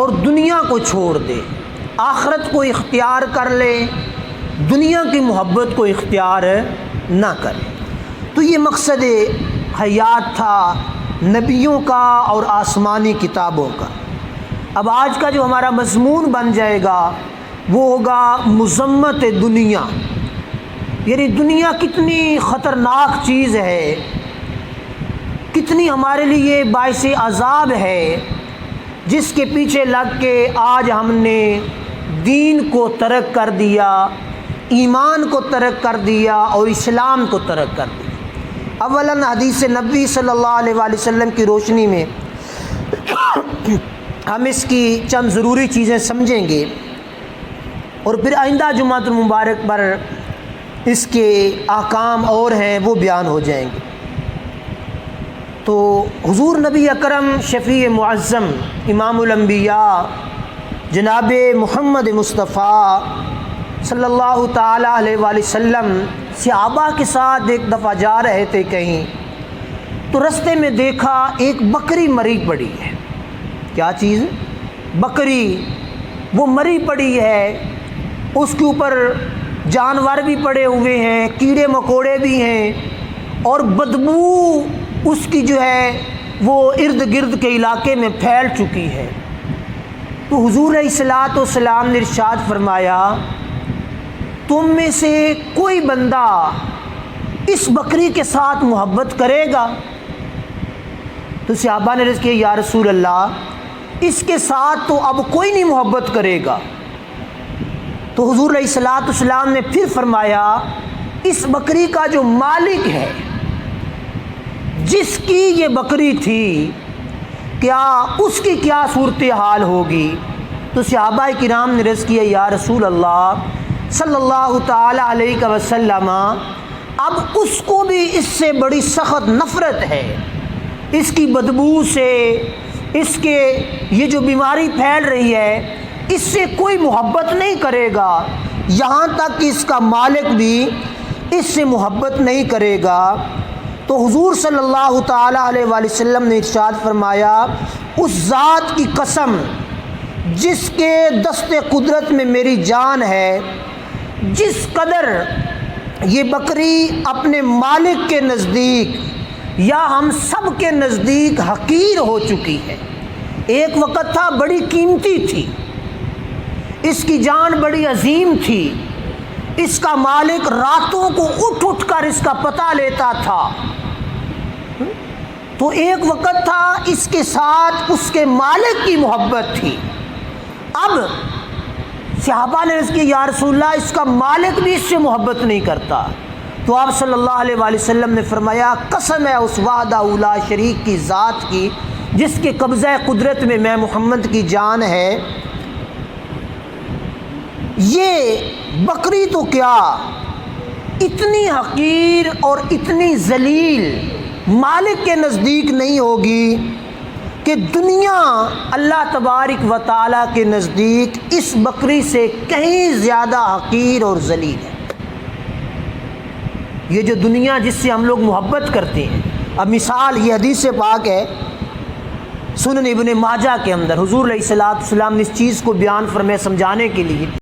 اور دنیا کو چھوڑ دے، آخرت کو اختیار کر لے، دنیا کی محبت کو اختیار نہ کرے۔ تو یہ مقصد حیات تھا نبیوں کا اور آسمانی کتابوں کا۔ اب آج کا جو ہمارا مضمون بن جائے گا وہ ہوگا مذمت دنیا، یعنی دنیا کتنی خطرناک چیز ہے، کتنی ہمارے لیے باعث عذاب ہے، جس کے پیچھے لگ کے آج ہم نے دین کو ترک کر دیا، ایمان کو ترک کر دیا اور اسلام کو ترک کر دیا۔ اولاً حدیث نبی صلی اللہ علیہ وآلہ وسلم کی روشنی میں ہم اس کی چند ضروری چیزیں سمجھیں گے اور پھر آئندہ جمعۃ المبارک پر اس کے احکام اور ہیں وہ بیان ہو جائیں گے۔ تو حضور نبی اکرم شفیع معظم امام الانبیاء جناب محمد مصطفیٰ صلی اللہ تعالیٰ علیہ وآلہ وسلم صحابہ کے ساتھ ایک دفعہ جا رہے تھے کہیں، تو رستے میں دیکھا ایک بکری مری پڑی ہے۔ کیا چیز؟ بکری، وہ مری پڑی ہے، اس کے اوپر جانور بھی پڑے ہوئے ہیں، کیڑے مکوڑے بھی ہیں، اور بدبو اس کی جو ہے وہ ارد گرد کے علاقے میں پھیل چکی ہے۔ تو حضور علیہ الصلوۃ والسلام نے ارشاد فرمایا، تم میں سے کوئی بندہ اس بکری کے ساتھ محبت کرے گا؟ تو صحابہ نے عرض کیا یا رسول اللہ، اس کے ساتھ تو اب کوئی نہیں محبت کرے گا۔ تو حضور علیہ الصلوۃ والسلام نے پھر فرمایا، اس بکری کا جو مالک ہے، جس کی یہ بکری تھی، کیا اس کی کیا صورتحال ہوگی؟ تو صحابہ کرام نے عرض کیا یا رسول اللہ صلی اللہ تعالی علیہ وسلم، اب اس کو بھی اس سے بڑی سخت نفرت ہے، اس کی بدبو سے، اس کے یہ جو بیماری پھیل رہی ہے، اس سے کوئی محبت نہیں کرے گا، یہاں تک کہ اس کا مالک بھی اس سے محبت نہیں کرے گا۔ تو حضور صلی اللہ تعالیٰ علیہ وآلہ وسلم نے ارشاد فرمایا، اس ذات کی قسم جس کے دست قدرت میں میری جان ہے، جس قدر یہ بکری اپنے مالک کے نزدیک یا ہم سب کے نزدیک حقیر ہو چکی ہے، ایک وقت تھا بڑی قیمتی تھی، اس کی جان بڑی عظیم تھی، اس کا مالک راتوں کو اٹھ اٹھ کر اس کا پتہ لیتا تھا، تو ایک وقت تھا اس کے ساتھ اس کے مالک کی محبت تھی۔ اب صحابہ نے عرض کیا یا رسول اللہ، اس کا مالک بھی اس سے محبت نہیں کرتا۔ تو آپ صلی اللہ علیہ وآلہ وسلم نے فرمایا، قسم ہے اس وحدہ لا شریک کی ذات کی جس کے قبضہ قدرت میں میں محمد کی جان ہے، یہ بکری تو کیا اتنی حقیر اور اتنی ذلیل مالک کے نزدیک نہیں ہوگی کہ دنیا اللہ تبارک و تعالیٰ کے نزدیک اس بکری سے کہیں زیادہ حقیر اور ذلیل ہے۔ یہ جو دنیا جس سے ہم لوگ محبت کرتے ہیں، اب مثال یہ حدیث پاک ہے سنن ابن ماجہ کے اندر، حضور علیہ الصلوۃ والسلام نے اس چیز کو بیان فرمایا سمجھانے کے لیے